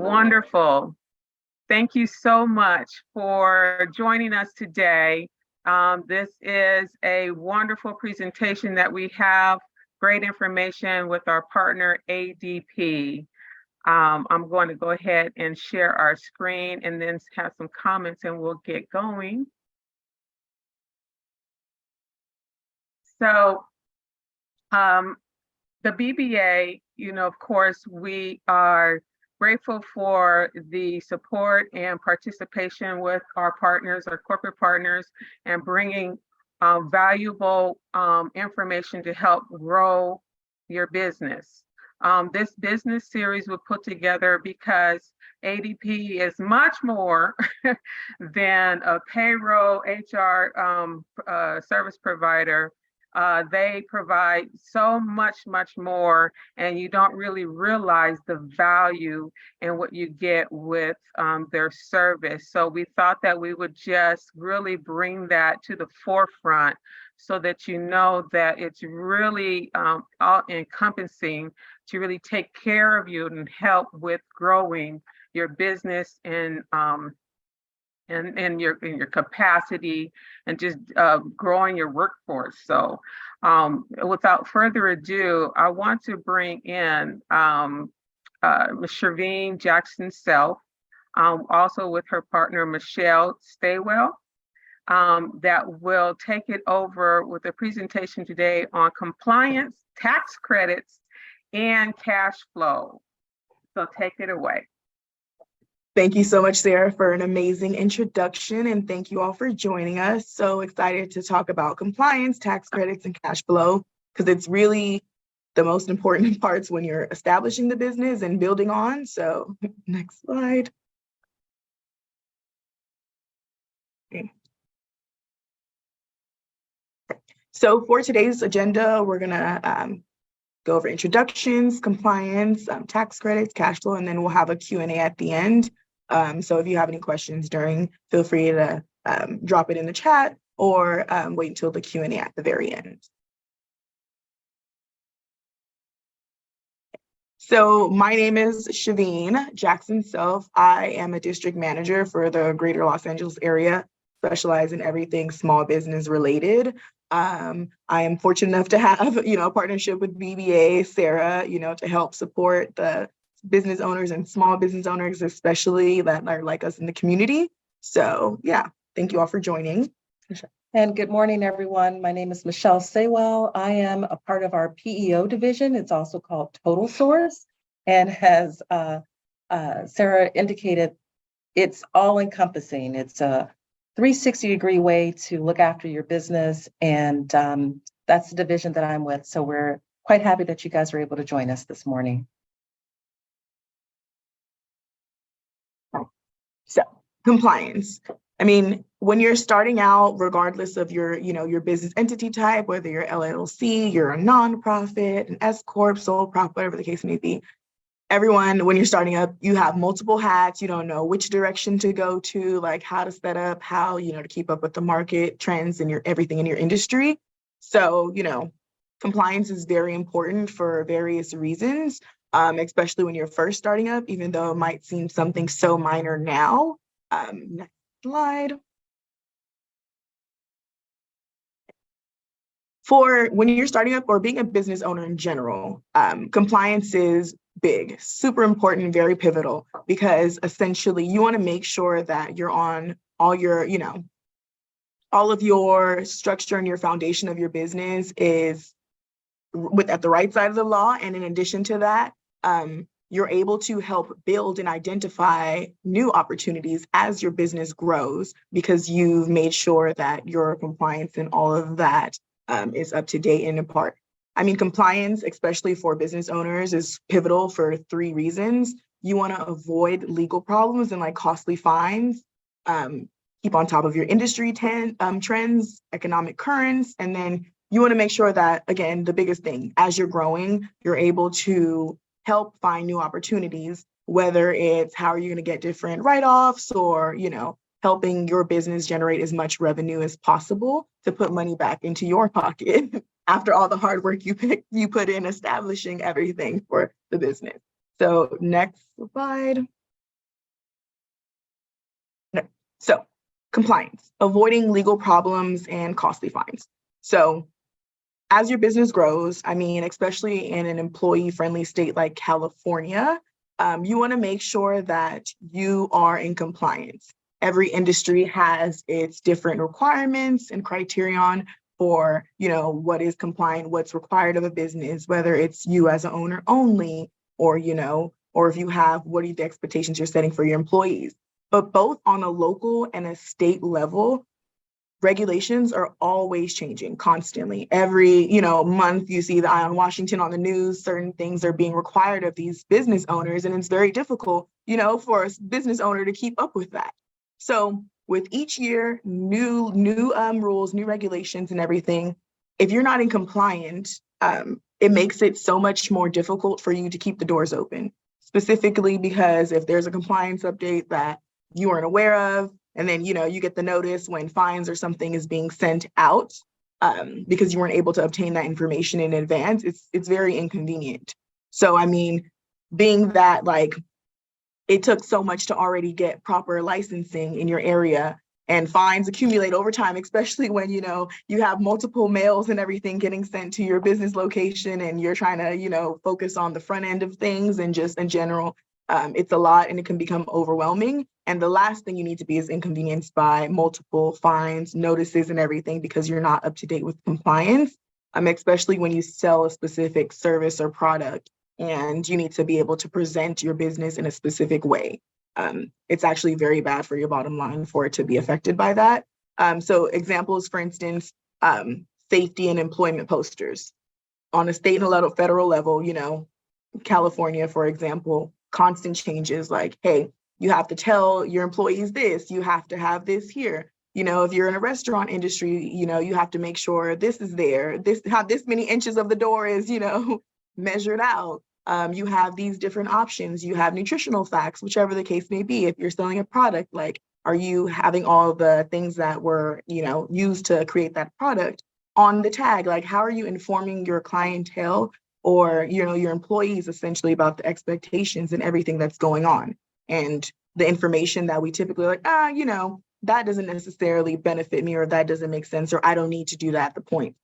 Wonderful. Thank you so much for joining us today. This is a wonderful presentation that we have, great information with our partner ADP. I'm going to go ahead and share our screen and then have some comments and we'll get going. So the BBA, of course, we are grateful for the support and participation with our partners, our corporate partners, and bringing valuable information to help grow your business. This business series was put together because ADP is much more than a payroll HR service provider. They provide so much more, and you don't really realize the value and what you get with their service. So we thought that we would just really bring that to the forefront so that you know that it's really all encompassing to really take care of you and help with growing your business and your capacity and just growing your workforce. So without further ado, I want to bring in Ms. Sherveen Jackson-Self, also with her partner, Michelle Staywell, that will take it over with a presentation today on compliance, tax credits, and cash flow. So take it away. Thank you so much, Sarah, for an amazing introduction, and thank you all for joining us. So excited to talk about compliance, tax credits, and cash flow, because it's really the most important parts when you're establishing the business and building on. So next slide. Okay. So for today's agenda, we're gonna go over introductions, compliance, tax credits, cash flow, and then we'll have a Q&A at the end. So if you have any questions during, feel free to drop it in the chat or wait until the Q&A at the very end. So my name is Sherveen Jackson-Self. I am a district manager for the Greater Los Angeles area, specialize in everything small business related. I am fortunate enough to have, a partnership with BBA, Sarah, to help support the business owners and small business owners, especially that are like us in the community. So yeah, thank you all for joining. And good morning, everyone. My name is Michelle Staywell. I am a part of our PEO division. It's also called Total Source. And as Sarah indicated, it's all encompassing. It's a 360-degree way to look after your business. And that's the division that I'm with. So we're quite happy that you guys were able to join us this morning. So compliance. I mean, when you're starting out, regardless of your, your business entity type, whether you're LLC, you're a nonprofit, an S Corp, sole prop, whatever the case may be, everyone, when you're starting up, you have multiple hats. You don't know which direction to go to, like how to set up, how, to keep up with the market trends and everything in your industry. So, compliance is very important for various reasons, especially when you're first starting up, even though it might seem something so minor now. Next slide. For when you're starting up or being a business owner in general, compliance is big, super important, very pivotal, because essentially you want to make sure that you're on all your, all of your structure and your foundation of your business is at the right side of the law. And in addition to that, you're able to help build and identify new opportunities as your business grows, because you've made sure that your compliance and all of that is up to date and in part. I mean, compliance, especially for business owners, is pivotal for 3 reasons. You want to avoid legal problems and costly fines, keep on top of your industry trends, economic currents, and then you want to make sure that, again, the biggest thing, as you're growing, you're able to help find new opportunities, whether it's how are you going to get different write-offs or, helping your business generate as much revenue as possible to put money back into your pocket after all the hard work you put in establishing everything for the business. So next slide. So compliance, avoiding legal problems and costly fines. So as your business grows, I mean, especially in an employee-friendly state like California, you want to make sure that you are in compliance. Every industry has its different requirements and criterion for, what is compliant, what's required of a business, whether it's you as an owner only, or, or if you have, what are the expectations you're setting for your employees. But both on a local and a state level, regulations are always changing constantly. Every, month you see the eye on Washington on the news, certain things are being required of these business owners, and it's very difficult, for a business owner to keep up with that. So with each year, new rules, new regulations and everything, if you're not in compliance, it makes it so much more difficult for you to keep the doors open, specifically because if there's a compliance update that you weren't aware of, and then, you get the notice when fines or something is being sent out because you weren't able to obtain that information in advance, it's very inconvenient. So, I mean, being that like it took so much to already get proper licensing in your area, and fines accumulate over time, especially when, you have multiple mails and everything getting sent to your business location and you're trying to, focus on the front end of things and just in general, it's a lot and it can become overwhelming. And the last thing you need to be is inconvenienced by multiple fines, notices, and everything because you're not up to date with compliance, especially when you sell a specific service or product and you need to be able to present your business in a specific way. It's actually very bad for your bottom line for it to be affected by that. So examples, for instance, safety and employment posters. On a state and federal level, California, for example, constant changes like, hey, you have to tell your employees this, you have to have this here. If you're in a restaurant industry, you have to make sure this is there, how this many inches of the door is, measured out. You have these different options. You have nutritional facts, whichever the case may be. If you're selling a product, like, are you having all the things that were, used to create that product on the tag? Like, how are you informing your clientele or, your employees essentially about the expectations and everything that's going on? And the information that we typically like, that doesn't necessarily benefit me, or that doesn't make sense, or I don't need to do that at the point.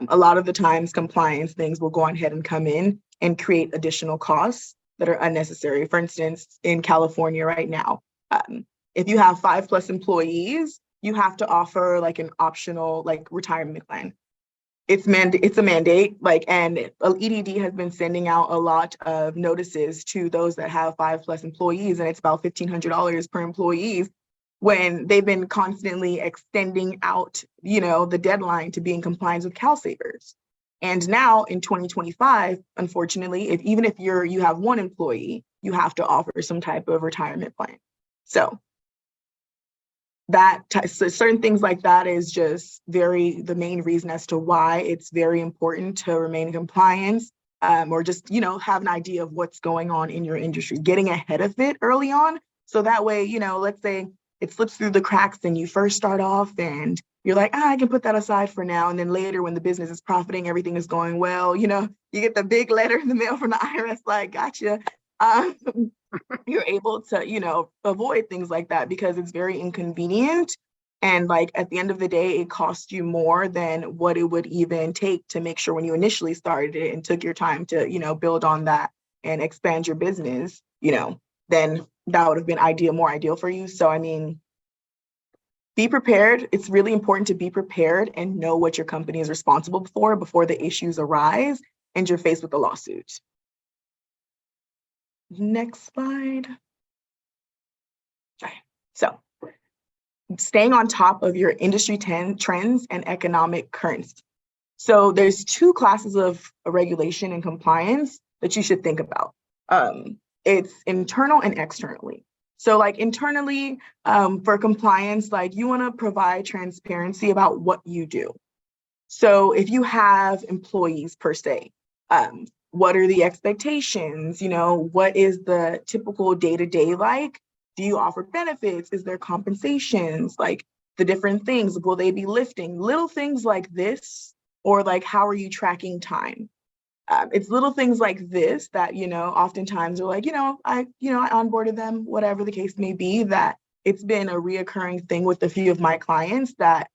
A lot of the times compliance things will go on ahead and come in and create additional costs that are unnecessary. For instance, in California right now, if you have 5+ employees, you have to offer like an optional like retirement plan. It's a mandate, and EDD has been sending out a lot of notices to those that have 5+ employees, and it's about $1,500 per employee when they've been constantly extending out, the deadline to be in compliance with CalSavers. And now in 2025, unfortunately, even if you have one employee, you have to offer some type of retirement plan. So so certain things like that is just the main reason as to why it's very important to remain in compliance, or just, have an idea of what's going on in your industry, getting ahead of it early on. So that way, let's say it slips through the cracks and you first start off and you're like, I can put that aside for now. And then later when the business is profiting, everything is going well, you get the big letter in the mail from the IRS, like, gotcha. You're able to, avoid things like that because it's very inconvenient. And like at the end of the day, it costs you more than what it would even take to make sure when you initially started it and took your time to, build on that and expand your business, then that would have been more ideal for you. So, I mean, be prepared. It's really important to be prepared and know what your company is responsible for before the issues arise and you're faced with a lawsuit. Next slide. Okay. So staying on top of your industry trends and economic currents. So there's 2 classes of regulation and compliance that you should think about. It's internal and externally. So like internally, for compliance, like you want to provide transparency about what you do. So if you have employees per se, what are the expectations? What is the typical day-to-day like? Do you offer benefits? Is there compensations? Like the different things, will they be lifting? Little things like this, or like, how are you tracking time? It's little things like this that, oftentimes are like, I onboarded them, whatever the case may be, that it's been a reoccurring thing with a few of my clients that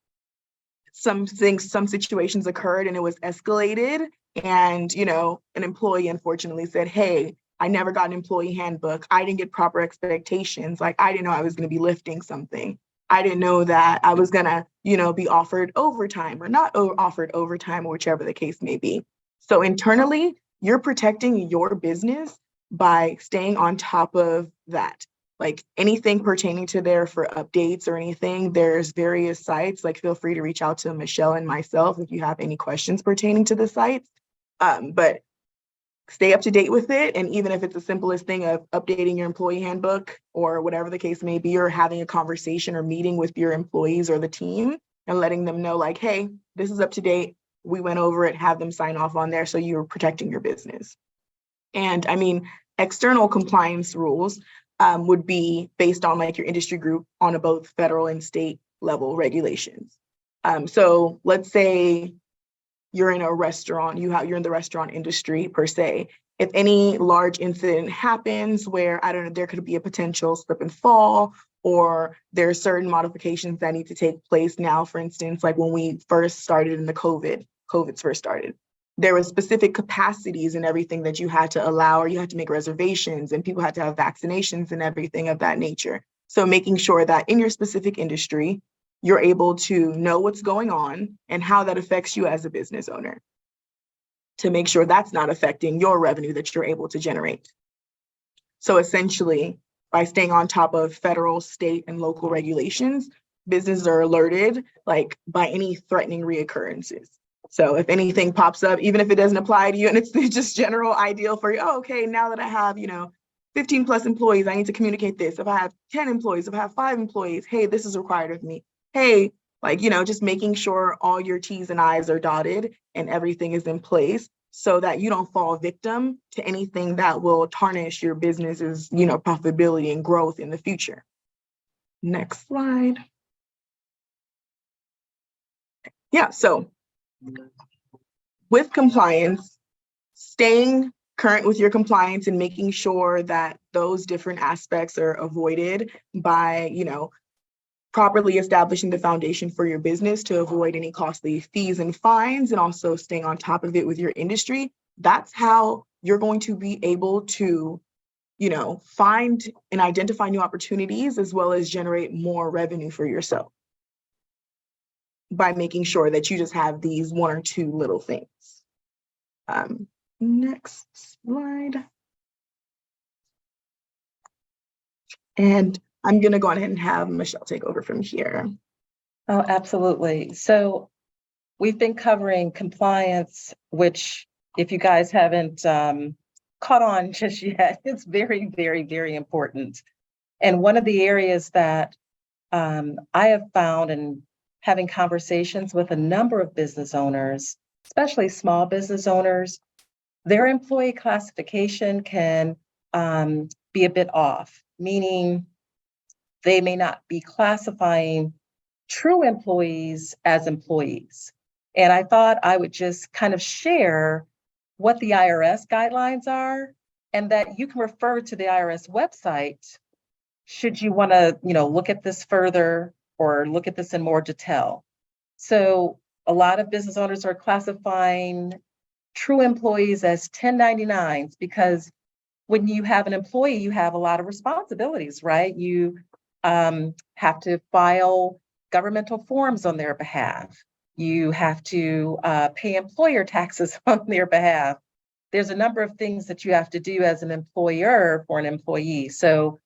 some situations occurred and it was escalated. And, an employee unfortunately said, hey, I never got an employee handbook. I didn't get proper expectations. Like, I didn't know I was going to be lifting something. I didn't know that I was going to, be offered overtime or not offered overtime, or whichever the case may be. So internally, you're protecting your business by staying on top of that. Like anything pertaining to there for updates or anything, there's various sites. Like, feel free to reach out to Michelle and myself if you have any questions pertaining to the sites. But stay up to date with it. And even if it's the simplest thing of updating your employee handbook or whatever the case may be, or having a conversation or meeting with your employees or the team and letting them know, like, hey, this is up to date. We went over it, have them sign off on there so you're protecting your business. And I mean, external compliance rules would be based on like your industry group on a both federal and state level regulations. So let's say you're in a restaurant, you're in the restaurant industry per se. If any large incident happens where, I don't know, there could be a potential slip and fall, or there are certain modifications that need to take place now, for instance, like when we first started in the COVID's first started, there was specific capacities and everything that you had to allow, or you had to make reservations, and people had to have vaccinations and everything of that nature. So making sure that in your specific industry, you're able to know what's going on and how that affects you as a business owner to make sure that's not affecting your revenue that you're able to generate. So essentially, by staying on top of federal, state, and local regulations, businesses are alerted like by any threatening reoccurrences. So if anything pops up, even if it doesn't apply to you and it's just general ideal for you, oh, okay, now that I have, 15 plus employees, I need to communicate this. If I have 10 employees, if I have 5 employees, hey, this is required of me. Hey, just making sure all your T's and I's are dotted and everything is in place so that you don't fall victim to anything that will tarnish your business's, profitability and growth in the future. Next slide. Yeah, so with compliance, staying current with your compliance and making sure that those different aspects are avoided by, properly establishing the foundation for your business to avoid any costly fees and fines, and also staying on top of it with your industry. That's how you're going to be able to, find and identify new opportunities as well as generate more revenue for yourself by making sure that you just have these one or two little things. Next slide. And I'm going to go ahead and have Michelle take over from here. Oh, absolutely. So we've been covering compliance, which if you guys haven't caught on just yet, it's very, very, very important. And one of the areas that I have found in having conversations with a number of business owners, especially small business owners, their employee classification can be a bit off, meaning they may not be classifying true employees as employees. And I thought I would just kind of share what the IRS guidelines are, and that you can refer to the IRS website should you want to, look at this further or look at this in more detail. So a lot of business owners are classifying true employees as 1099s because when you have an employee, you have a lot of responsibilities, right? You have to file governmental forms on their behalf. You have to pay employer taxes on their behalf. There's a number of things that you have to do as an employer for an employee. So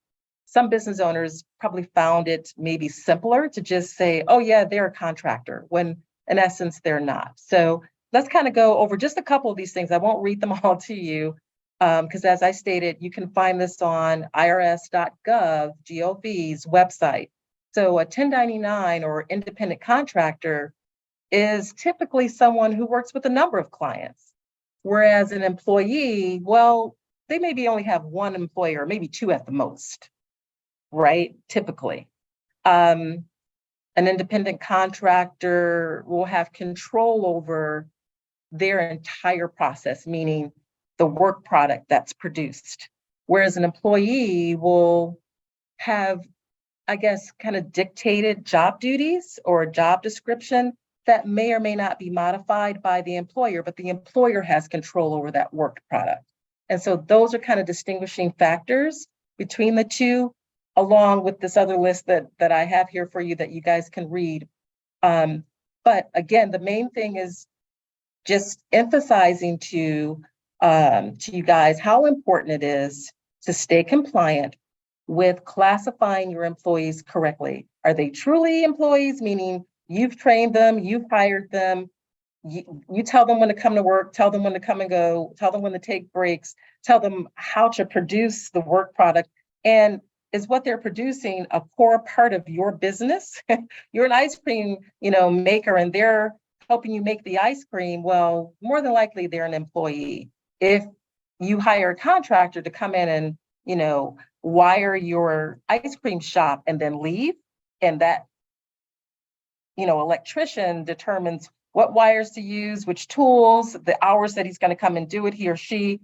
some business owners probably found it maybe simpler to just say, oh yeah, they're a contractor, when in essence, they're not. So let's kind of go over just a couple of these things. I won't read them all to you, because as I stated, you can find this on irs.gov.gov's website. So a 1099 or independent contractor is typically someone who works with a number of clients, whereas an employee, well, they maybe only have one employer, maybe two at the most, right? Typically. An independent contractor will have control over their entire process, meaning the work product that's produced, whereas an employee will have I guess, kind of dictated job duties or job description that may or may not be modified by the employer, but the employer has control over that work product. And so those are kind of distinguishing factors between the two, along with this other list that I have here for you that you guys can read. But again, the main thing is just emphasizing to you guys how important it is to stay compliant with classifying your employees correctly. Are they truly employees, meaning you've trained them, you've hired them, you tell them when to come to work, tell them when to come and go, tell them when to take breaks, tell them how to produce the work product, and is what they're producing a core part of your business? You're an ice cream, maker, and they're helping you make the ice cream. Well, more than likely they're an employee. If you hire a contractor to come in and, wire your ice cream shop and then leave, and that, electrician determines what wires to use, which tools, the hours that he's going to come and do it, he or she,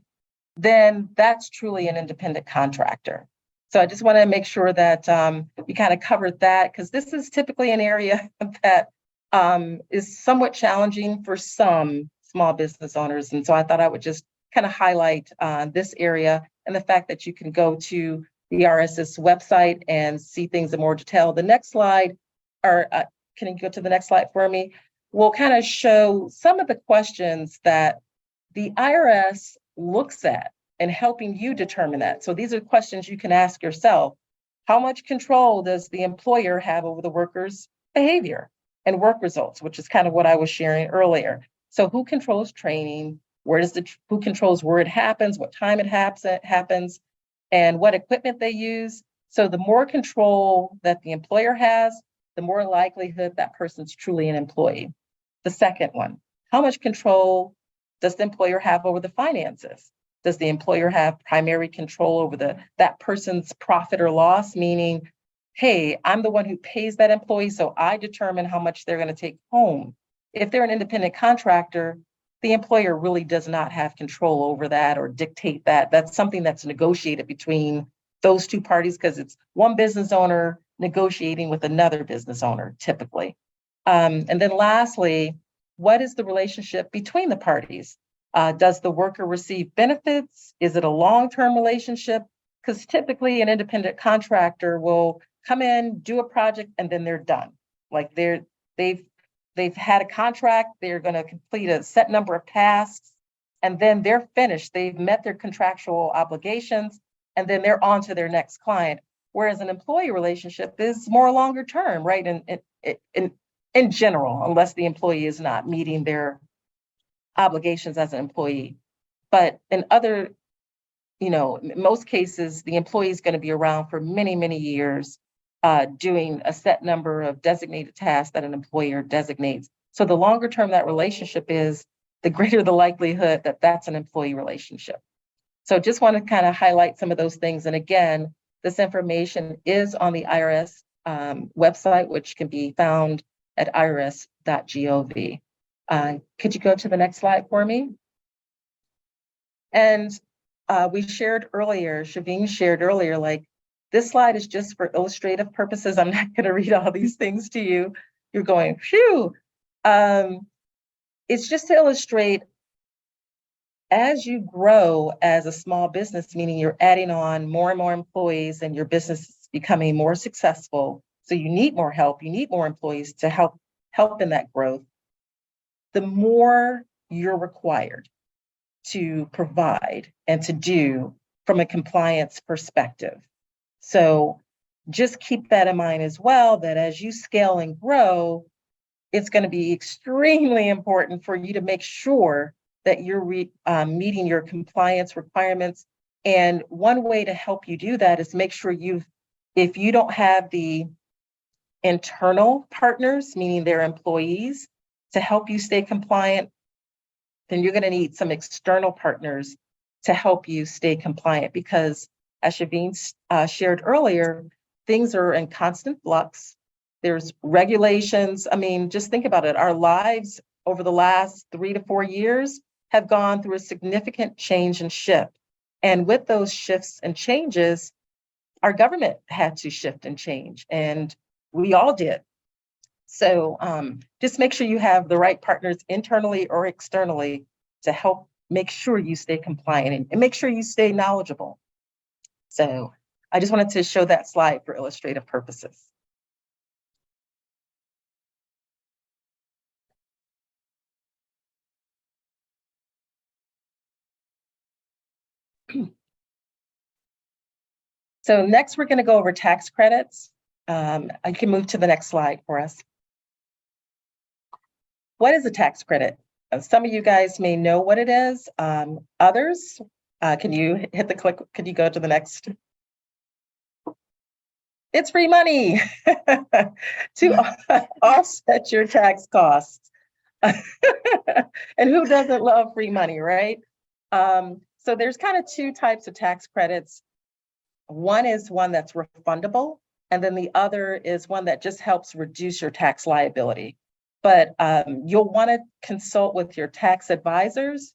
then that's truly an independent contractor. So I just want to make sure that we kind of covered that, because this is typically an area that is somewhat challenging for some small business owners. And so I thought I would just kind of highlight this area and the fact that you can go to the IRS's website and see things in more detail. The next slide, or can you go to the next slide for me? We'll kind of show some of the questions that the IRS looks at and helping you determine that. So these are questions you can ask yourself. How much control does the employer have over the worker's behavior and work results, which is kind of what I was sharing earlier. So who controls training? Who controls where it happens, what time it happens, and what equipment they use? So the more control that the employer has, the more likelihood that person's truly an employee. The second one, how much control does the employer have over the finances? Does the employer have primary control over that person's profit or loss? Meaning, hey, I'm the one who pays that employee, so I determine how much they're going to take home. If they're an independent contractor, the employer really does not have control over that or dictate that. That's something that's negotiated between those two parties, because it's one business owner negotiating with another business owner, typically. And then lastly, what is the relationship between the parties? Does the worker receive benefits? Is it a long-term relationship? Because typically an independent contractor will come in, do a project, and then they're done. Like they've had a contract, they're going to complete a set number of tasks, and then they're finished. They've met their contractual obligations, and then they're on to their next client. Whereas an employee relationship is more longer term, right? In general, unless the employee is not meeting their obligations as an employee. But in other, most cases, the employee is going to be around for many, many years, doing a set number of designated tasks that an employer designates. So the longer term that relationship is, the greater the likelihood that that's an employee relationship. So just want to kind of highlight some of those things. And again, this information is on the IRS website, which can be found at irs.gov. Could you go to the next slide for me? And we shared earlier, Shaveen shared earlier, like this slide is just for illustrative purposes. I'm not going to read all these things to you. You're going, phew. It's just to illustrate, as you grow as a small business, meaning you're adding on more and more employees and your business is becoming more successful. So you need more help, you need more employees to help in that growth. The more you're required to provide and to do from a compliance perspective. So just keep that in mind as well, that as you scale and grow, it's going to be extremely important for you to make sure that you're meeting your compliance requirements. And one way to help you do that is make sure if you don't have the internal partners, meaning their employees, to help you stay compliant, then you're going to need some external partners to help you stay compliant, because as Shaveen shared earlier, things are in constant flux. There's regulations. I mean, just think about it. Our lives over the last 3 to 4 years have gone through a significant change and shift. And with those shifts and changes, our government had to shift and change, and we all did. So just make sure you have the right partners internally or externally to help make sure you stay compliant and make sure you stay knowledgeable. So I just wanted to show that slide for illustrative purposes. So next, we're going to go over tax credits. I can move to the next slide for us. What is a tax credit? Some of you guys may know what it is. Others, can you hit the click? Could you go to the next? It's free money to offset your tax costs. And who doesn't love free money, right? So there's kind of two types of tax credits. One is one that's refundable, and then the other is one that just helps reduce your tax liability. But you'll want to consult with your tax advisors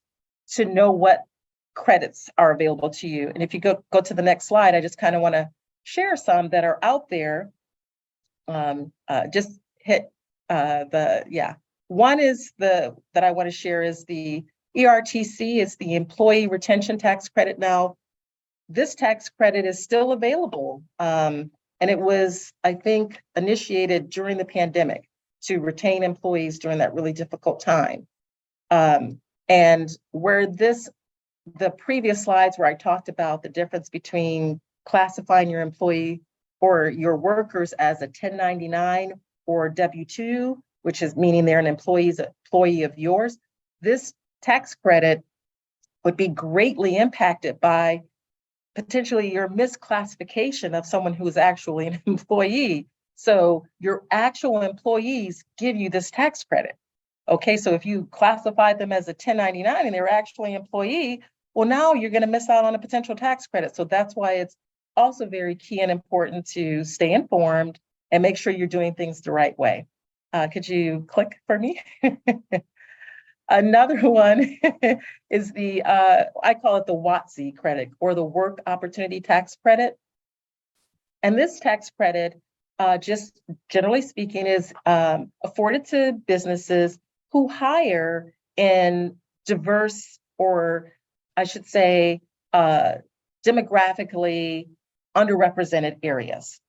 to know what credits are available to you. And if you go to the next slide, I just kind of want to share some that are out there. Just hit one is that I want to share is the ERTC, is the Employee Retention Tax Credit. Now, this tax credit is still available. And it was, I think, initiated during the pandemic to retain employees during that really difficult time. And where the previous slides where I talked about the difference between classifying your employee or your workers as a 1099 or W-2, which is meaning they're an employee of yours, this tax credit would be greatly impacted by potentially your misclassification of someone who is actually an employee. So your actual employees give you this tax credit. Okay, so if you classify them as a 1099 and they're actually an employee, well, now you're going to miss out on a potential tax credit. So that's why it's also very key and important to stay informed and make sure you're doing things the right way. Could you click for me? Another one is the, I call it the WOTC credit, or the Work Opportunity Tax Credit. And this tax credit, just generally speaking, is afforded to businesses who hire in diverse, or I should say, demographically underrepresented areas.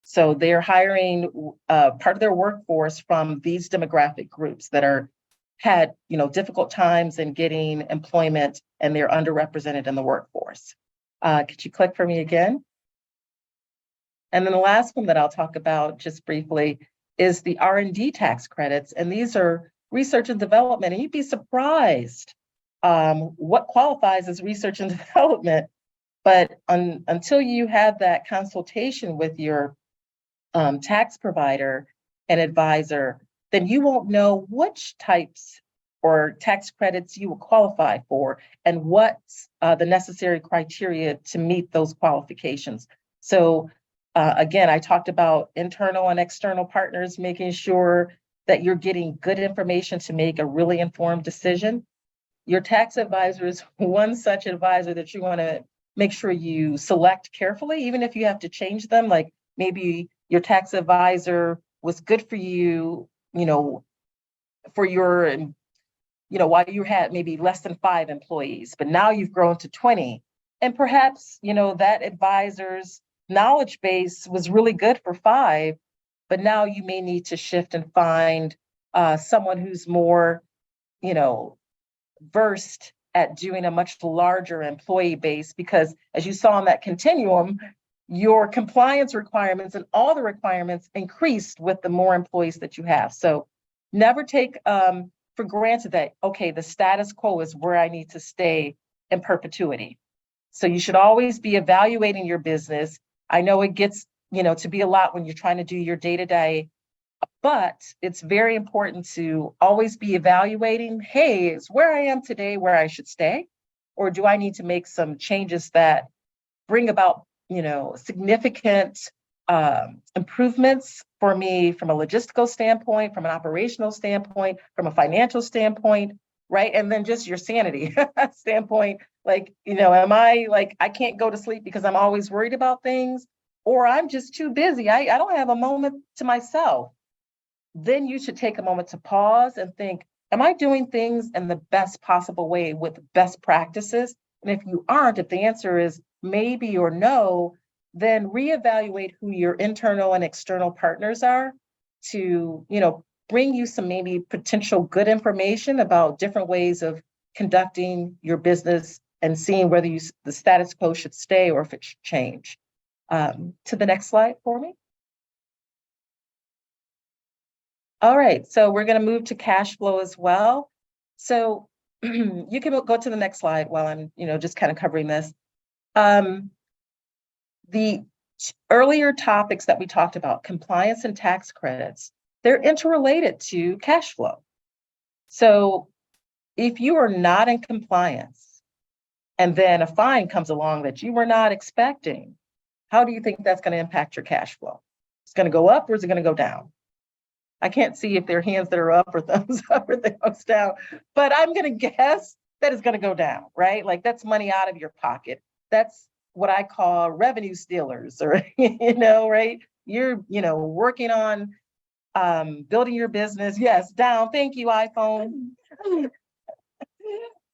So they're hiring part of their workforce from these demographic groups that had difficult times in getting employment, and they're underrepresented in the workforce. Could you click for me again? And then the last one that I'll talk about just briefly is the R&D tax credits. And these are research and development. And you'd be surprised what qualifies as research and development. But until you have that consultation with your tax provider and advisor, then you won't know which types or tax credits you will qualify for and what's the necessary criteria to meet those qualifications. So again, I talked about internal and external partners, making sure that you're getting good information to make a really informed decision. Your tax advisor is one such advisor that you want to make sure you select carefully, even if you have to change them. Like maybe your tax advisor was good for you, for your, while you had maybe less than 5 employees, but now you've grown to 20. And perhaps, that advisor's knowledge base was really good for 5, but now you may need to shift and find someone who's more, versed at doing a much larger employee base, because as you saw on that continuum, your compliance requirements and all the requirements increased with the more employees that you have. So never take for granted that, okay, the status quo is where I need to stay in perpetuity. So you should always be evaluating your business. I know it gets, to be a lot when you're trying to do your day-to-day, but it's very important to always be evaluating, hey, is where I am today where I should stay? Or do I need to make some changes that bring about, significant improvements for me from a logistical standpoint, from an operational standpoint, from a financial standpoint, right? And then just your sanity standpoint, am I I can't go to sleep because I'm always worried about things? or I'm just too busy. I don't have a moment to myself. Then you should take a moment to pause and think, am I doing things in the best possible way with best practices? And if you aren't, if the answer is maybe or no, then reevaluate who your internal and external partners are to, bring you some maybe potential good information about different ways of conducting your business and seeing whether the status quo should stay or if it should change. To the next slide for me. All right, so we're going to move to cash flow as well. So you can go to the next slide while I'm, just kind of covering this. The earlier topics that we talked about, compliance and tax credits, they're interrelated to cash flow. So if you are not in compliance and then a fine comes along that you were not expecting, how do you think that's going to impact your cash flow? It's going to go up or is it going to go down? I can't see if there are hands that are up or thumbs up or thumbs down, but I'm going to guess that it's going to go down, right? Like that's money out of your pocket. That's what I call revenue stealers, or, right? You're, working on building your business. Yes, down. Thank you, iPhone.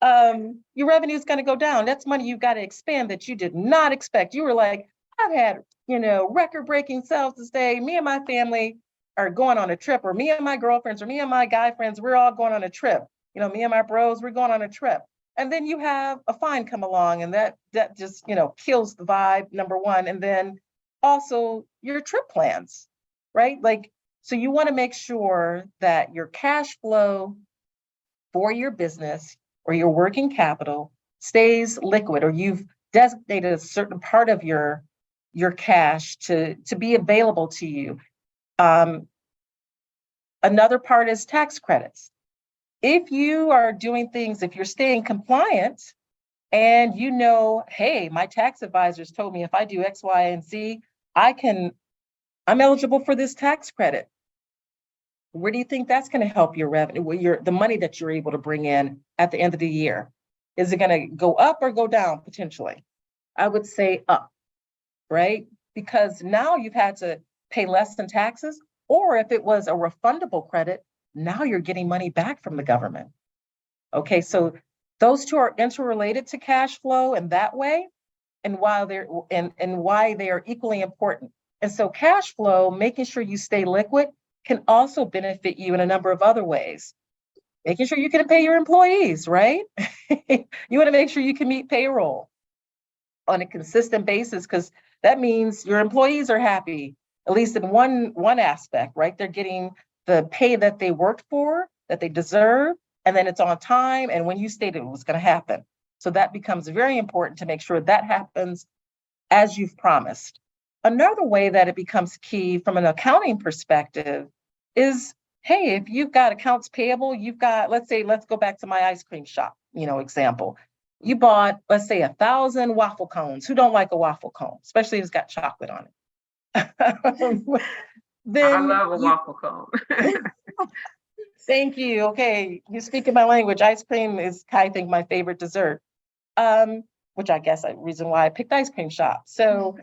Your revenue is going to go down. That's money you've got to expend that you did not expect. You were like, I've had, record-breaking sales this day. Me and my family are going on a trip, or me and my girlfriends, or me and my guy friends, we're all going on a trip. Me and my bros, we're going on a trip. And then you have a fine come along, and that just, kills the vibe, number one. And then also your trip plans, right? Like, so you want to make sure that your cash flow for your business or your working capital stays liquid, or you've designated a certain part of your cash to be available to you. Another part is tax credits. If you are doing things, if you're staying compliant and hey, my tax advisors told me if I do X, Y, and Z, I'm eligible for this tax credit. Where do you think that's going to help your revenue, the money that you're able to bring in at the end of the year? Is it going to go up or go down potentially? I would say up, right? Because now you've had to pay less in taxes, or if it was a refundable credit, now you're getting money back from the government. Okay, so those two are interrelated to cash flow in that way, and why they are equally important. And so cash flow, making sure you stay liquid, can also benefit you in a number of other ways. Making sure you can pay your employees, right? You want to make sure you can meet payroll on a consistent basis, because that means your employees are happy, at least in one aspect, right? They're getting the pay that they worked for, that they deserve, and then it's on time, and when you stated it was going to happen. So that becomes very important to make sure that happens as you've promised. Another way that it becomes key from an accounting perspective is, hey, if you've got accounts payable, let's go back to my ice cream shop, example. You bought, let's say, 1,000 waffle cones. Who don't like a waffle cone, especially if it's got chocolate on it? I love a waffle cone. Thank you. Okay, you're speaking my language. Ice cream is, I think, my favorite dessert, which I guess is the reason why I picked ice cream shop. So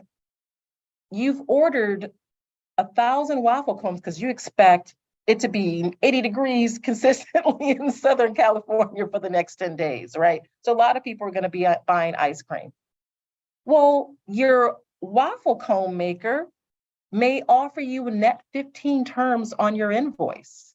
you've ordered 1,000 waffle cones because you expect it to be 80 degrees consistently in Southern California for the next 10 days, right? So a lot of people are going to be buying ice cream. Well, your waffle cone maker may offer you a net 15 terms on your invoice,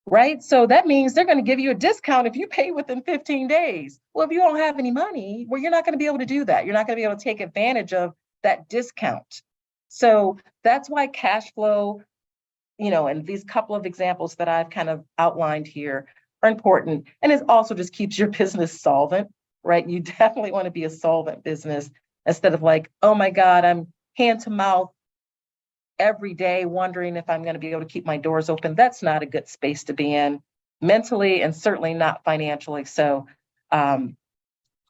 right? So that means they're going to give you a discount if you pay within 15 days. Well, if you don't have any money, well, you're not going to be able to do that. You're not going to be able to take advantage of that discount. So that's why cash flow, and these couple of examples that I've kind of outlined here are important. And it also just keeps your business solvent, right? You definitely want to be a solvent business instead of like, oh my God, I'm hand to mouth every day wondering if I'm going to be able to keep my doors open. That's not a good space to be in mentally, and certainly not financially. So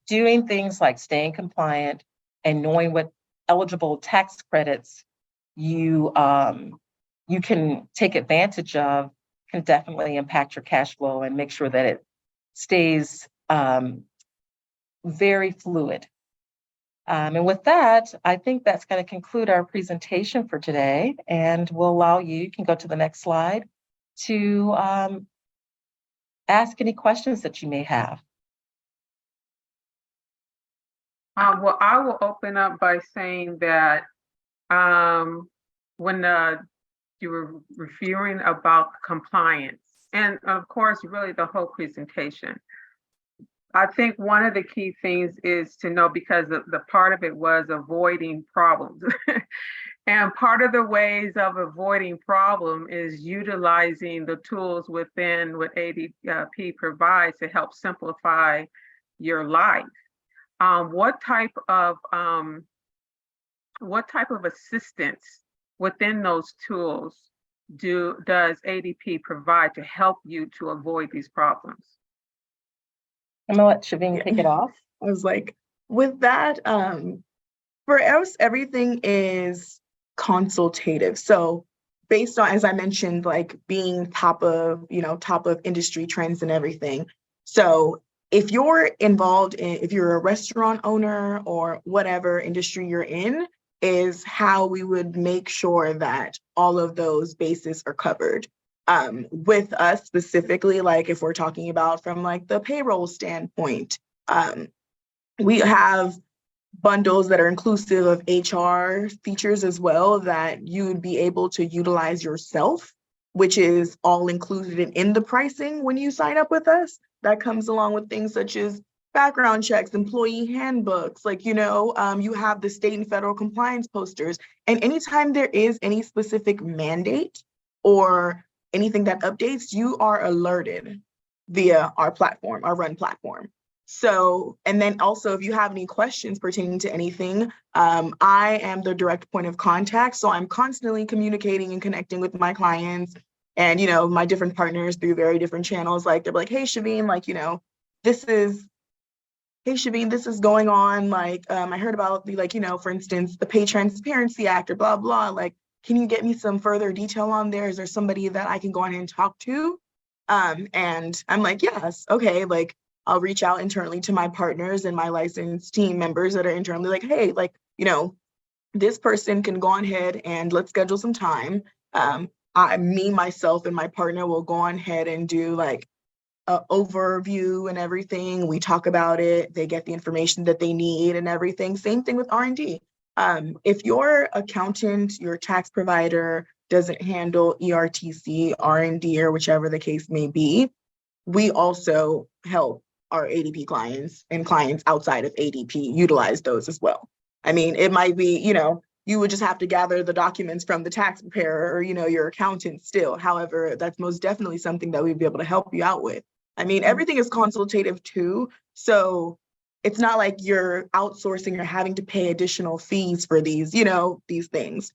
doing things like staying compliant and knowing what eligible tax credits you can take advantage of can definitely impact your cash flow and make sure that it stays very fluid. And with that, I think that's going to conclude our presentation for today, and we'll allow you can go to the next slide, to ask any questions that you may have. Well, I will open up by saying that when you were reviewing about compliance, and of course, really the whole presentation, I think one of the key things is to know, because the part of it was avoiding problems. And part of the ways of avoiding problem is utilizing the tools within what ADP provides to help simplify your life. What type of assistance within those tools does ADP provide to help you to avoid these problems? I'm gonna let Shavine kick it off. I was like, with that, for us, everything is consultative. So based on, as I mentioned, like being top of industry trends and everything. So if you're involved in, if you're a restaurant owner or whatever industry you're in, is how we would make sure that all of those bases are covered. With us specifically, like if we're talking about from like the payroll standpoint, we have bundles that are inclusive of HR features as well that you would be able to utilize yourself, which is all included in the pricing when you sign up with us. That comes along with things such as background checks, employee handbooks, like, you have the state and federal compliance posters. And anytime there is any specific mandate or anything that updates, you are alerted via our platform, our Run platform. So, and then also if you have any questions pertaining to anything, I am the direct point of contact. So I'm constantly communicating and connecting with my clients and, my different partners through very different channels. Like they're like, hey, Shavine, like, this is going on. Like, I heard about the, like, for instance, the Pay Transparency Act or blah, blah, like, can you get me some further detail on there? Is there somebody that I can go on and talk to? And I'm like, yes, okay, like, I'll reach out internally to my partners and my licensed team members that are internally like, hey, like, this person can go on ahead and let's schedule some time. Myself, and my partner will go on ahead and do like an overview and everything. We talk about it. They get the information that they need and everything. Same thing with R&D. If your accountant, your tax provider doesn't handle ERTC, R&D, or whichever the case may be, we also help our ADP clients and clients outside of ADP utilize those as well. I mean, it might be, you would just have to gather the documents from the tax preparer or, your accountant still. However, that's most definitely something that we'd be able to help you out with. I mean, everything is consultative too. So it's not like you're outsourcing or having to pay additional fees for these, these things.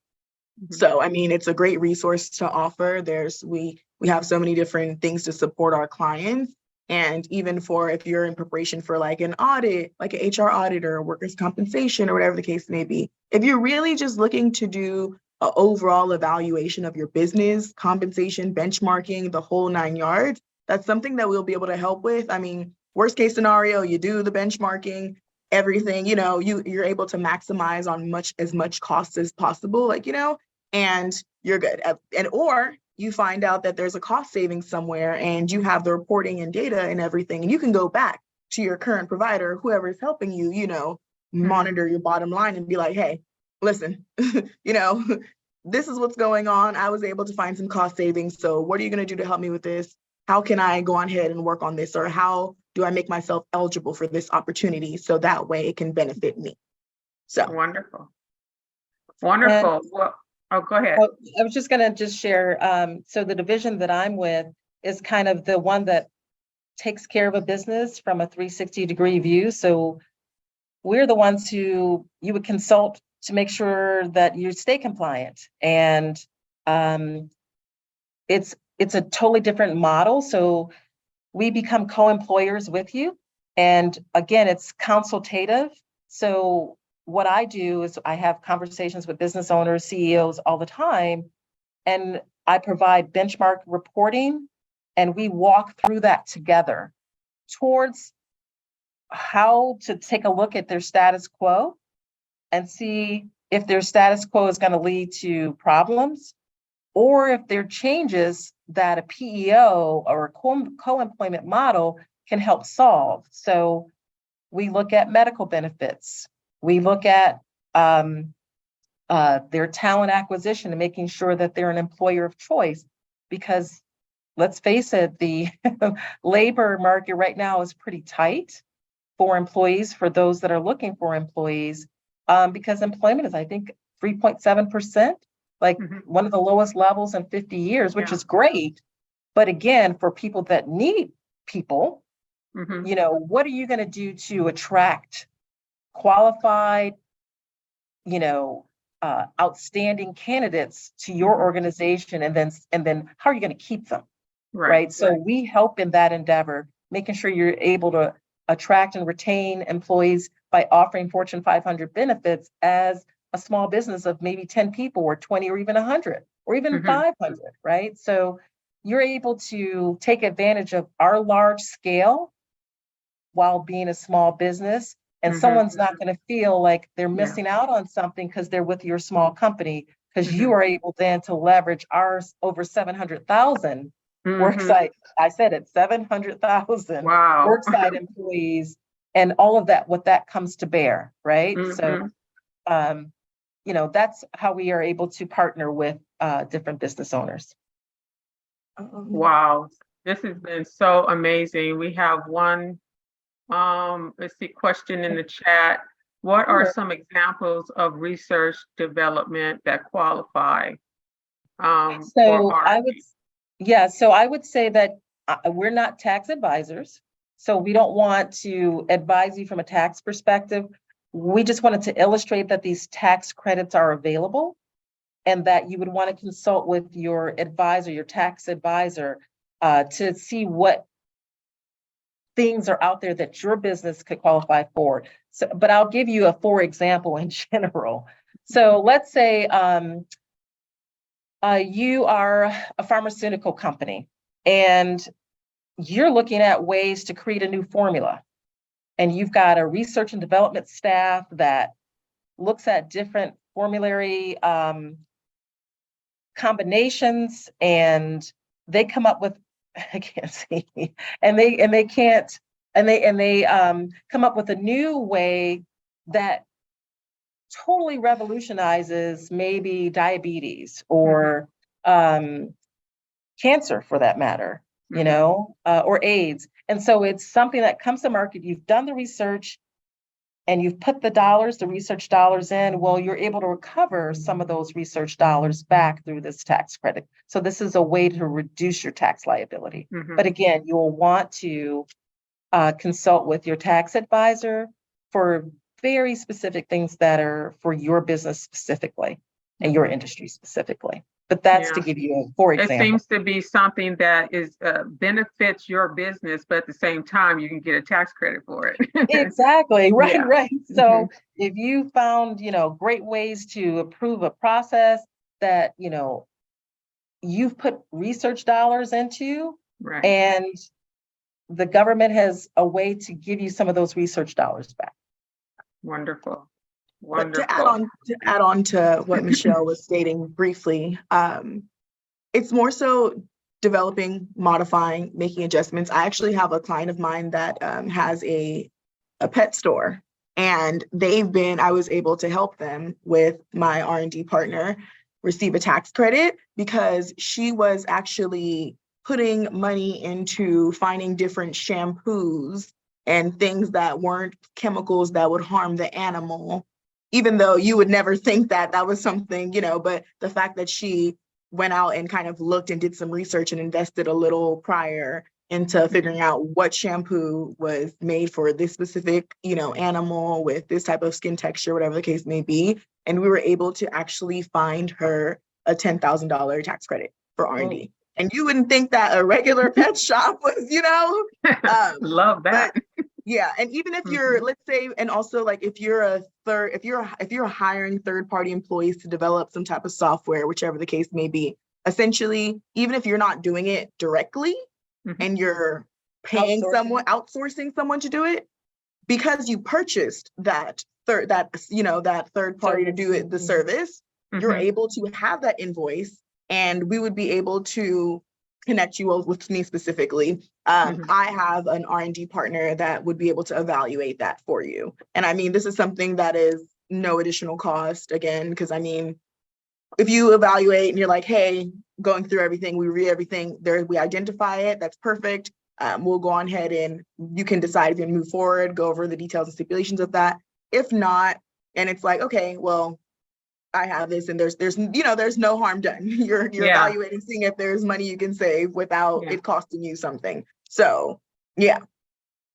Mm-hmm. So, I mean, it's a great resource to offer. We have so many different things to support our clients. And even for if you're in preparation for like an audit, like an HR audit or workers' compensation or whatever the case may be, if you're really just looking to do an overall evaluation of your business, compensation, benchmarking, the whole 9 yards, that's something that we'll be able to help with. I mean, worst case scenario, you do the benchmarking, everything, you're able to maximize on as much cost as possible, like, and you're good. Or you find out that there's a cost saving somewhere and you have the reporting and data and everything, and you can go back to your current provider, whoever is helping you, monitor your bottom line and be like, hey, listen, this is what's going on. I was able to find some cost savings. So what are you going to do to help me with this? How can I go on ahead and work on this? Or how do I make myself eligible for this opportunity so that way it can benefit me? So wonderful. Wonderful. Well, oh, go ahead. I was just going to share. So the division that I'm with is kind of the one that takes care of a business from a 360-degree view. So we're the ones who you would consult to make sure that you stay compliant. And it's a totally different model. So we become co-employers with you. And again, it's consultative. So what I do is I have conversations with business owners, CEOs all the time, and I provide benchmark reporting, and we walk through that together towards how to take a look at their status quo and see if their status quo is going to lead to problems, or if there are changes that a PEO or a co-employment model can help solve. So we look at medical benefits. We look at their talent acquisition and making sure that they're an employer of choice, because let's face it, the labor market right now is pretty tight for employees, for those that are looking for employees, because employment is, I think, 3.7%, like one of the lowest levels in 50 years, which is great. But again, for people that need people, you know, what are you going to do to attract qualified, you know, outstanding candidates to your organization, and then how are you going to keep them, right? So we help in that endeavor, making sure you're able to attract and retain employees by offering Fortune 500 benefits as a small business of maybe 10 people or 20 or even 100 or even 500, right? So you're able to take advantage of our large scale while being a small business, and someone's not going to feel like they're missing out on something because they're with your small company, because you are able then to leverage our over 700,000 worksite. I said it, 700,000 worksite employees, and all of that, what that comes to bear, right? So, you know, that's how we are able to partner with different business owners. Wow, this has been so amazing. We have one, let's see, question in the chat. What are some examples of research development that qualify? So I would say that we're not tax advisors, so we don't want to advise you from a tax perspective. We just wanted to illustrate that these tax credits are available, and that you would want to consult with your advisor, your tax advisor, to see what things are out there that your business could qualify for. So, but I'll give you a for example in general. So let's say you are a pharmaceutical company and you're looking at ways to create a new formula. And you've got a research and development staff that looks at different formulary combinations, and they come up with, I can't see, and they come up with a new way that totally revolutionizes maybe diabetes or cancer, for that matter, you know, or AIDS. And so it's something that comes to market. You've done the research and you've put the research dollars in. Well, you're able to recover some of those research dollars back through this tax credit. So this is a way to reduce your tax liability. But again, you'll want to consult with your tax advisor for very specific things that are for your business specifically and your industry specifically. But that's to give you a for example. It seems to be something that is benefits your business, but at the same time, you can get a tax credit for it. Exactly. Right. So if you found, you know, great ways to improve a process that, you know, you've put research dollars into, and the government has a way to give you some of those research dollars back. Wonderful. But to add on to what Michelle was stating briefly, it's more so developing, modifying, making adjustments. I actually have a client of mine that has a pet store, and I was able to help them with my R&D partner receive a tax credit because she was actually putting money into finding different shampoos and things that weren't chemicals that would harm the animal, even though you would never think that that was something, you know, but the fact that she went out and kind of looked and did some research and invested a little prior into figuring out what shampoo was made for this specific, you know, animal with this type of skin texture, whatever the case may be. And we were able to actually find her a $10,000 tax credit for R&D. And you wouldn't think that a regular pet shop was, you know, love that. Yeah, and even if you're, let's say, and also like if you're hiring third-party employees to develop some type of software, whichever the case may be, essentially, even if you're not doing it directly and you're paying outsourcing someone to do it, because you purchased that that third party to do it, the service, you're able to have that invoice, and we would be able to connect you with me specifically. I have an R&D partner that would be able to evaluate that for you. And I mean, this is something that is no additional cost, again, because I mean, if you evaluate and you're like, hey, going through everything, we read everything, we identify it, that's perfect. We'll go on ahead and you can decide if you move forward, go over the details and stipulations of that. If not, and it's like, okay, well, I have this, and there's no harm done. You're evaluating, seeing if there's money you can save without it costing you something. So yeah.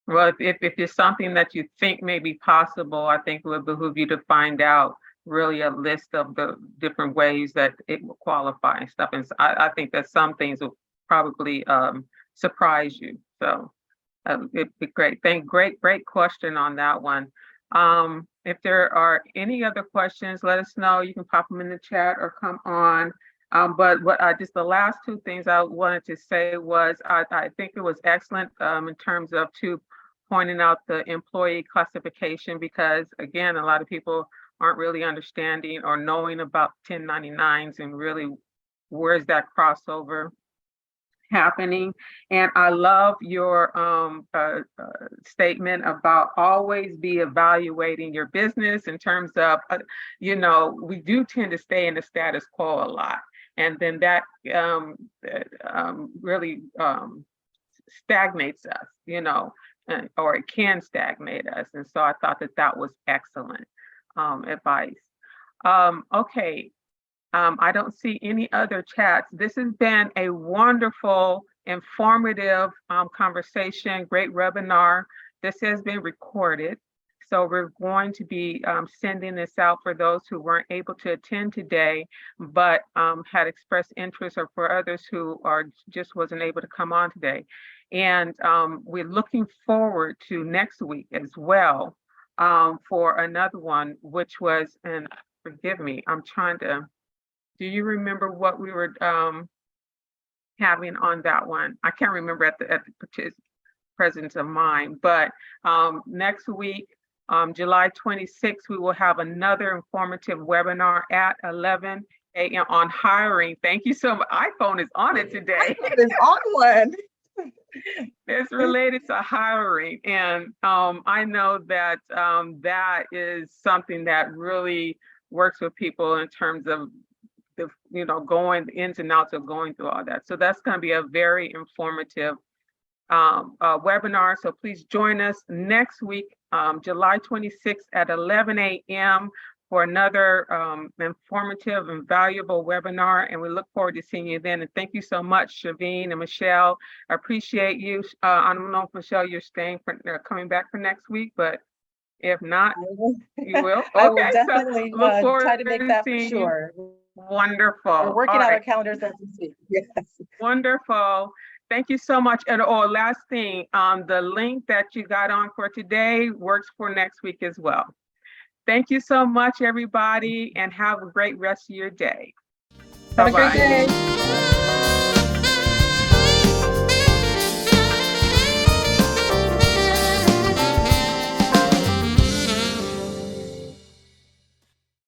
Well, if it's something that you think may be possible, I think it would behoove you to find out really a list of the different ways that it will qualify and stuff. And so I think that some things will probably surprise you. So it'd be great. Great question on that one. If there are any other questions, let us know. You can pop them in the chat or come on. But what just the last two things I wanted to say was I think it was excellent in terms of pointing out the employee classification, because again, a lot of people aren't really understanding or knowing about 1099s and really where's that crossover happening. And I love your statement about always be evaluating your business in terms of, we do tend to stay in the status quo a lot. And then that really stagnates us, or it can stagnate us. And so I thought that was excellent advice. Okay. I don't see any other chats. This has been a wonderful, informative conversation, great webinar. This has been recorded. So we're going to be sending this out for those who weren't able to attend today, but had expressed interest, or for others who just wasn't able to come on today. And we're looking forward to next week as well for another one, which was, and forgive me, do you remember what we were having on that one? I can't remember at the presence of mind, but next week, July 26th, we will have another informative webinar at 11 a.m. on hiring. Thank you so much. iPhone is on it today. It is on one. It's related to hiring. And I know that that is something that really works with people in terms of going ins and outs of going through all that. So that's going to be a very informative webinar. So please join us next week, July 26th at 11 a.m. for another informative and valuable webinar. And we look forward to seeing you then. And thank you so much, Shaveen and Michelle. I appreciate you. I don't know if Michelle, you're staying coming back for next week, but if not, you will. Okay, I will definitely look forward try to make that for seeing sure. Wonderful. We're working out our calendars as we speak. Yes. Wonderful. Thank you so much. And last thing, the link that you got on for today works for next week as well. Thank you so much, everybody, and have a great rest of your day. Have a great day.